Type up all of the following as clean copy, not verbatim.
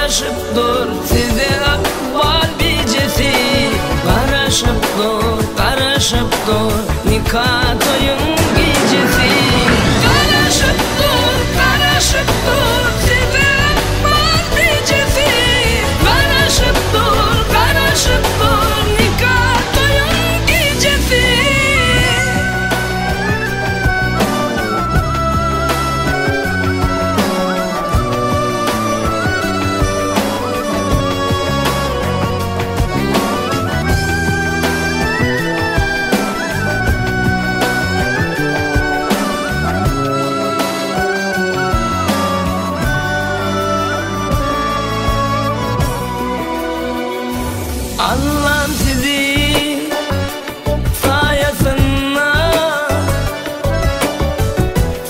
karışıp dur size akbal bicesi. Karışıp dur nikah toyun gecesi. Karışıp dur size akbal bicesi. Karışıp dur nikah toyun gecesi. Allah'ım sizi sayesinde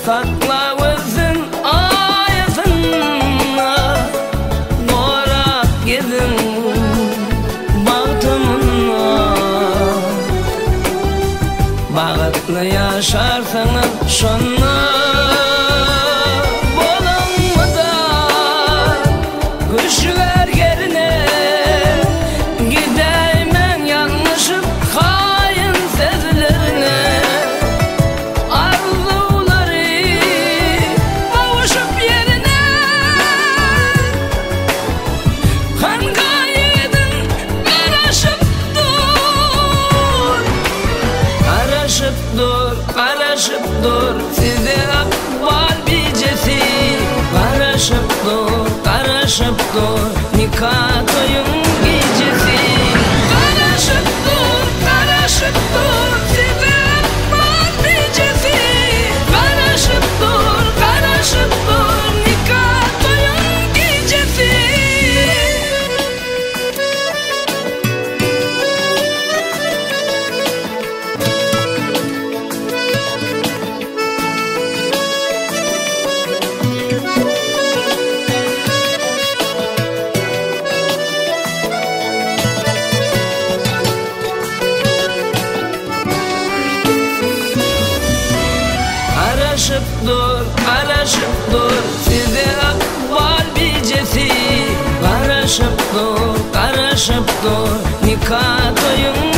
saklasın ayasında. Doğra gidin bahtımına, bağıtlı yaşarsınız şunla. Bolanmadan kuşlar yerine gideyim yanlışıp hain sözlerine. Arzuları kavuşup yerine kanka yedin. Karışıp dur size akbal bicesi. Karışıp dur nikah toyun gecesi. Karışıp dur size akbal bicesi. Karışıp dur nikah toyun gecesi. Karışıp dur size akbal bicesi. Karışıp dur nikah toyun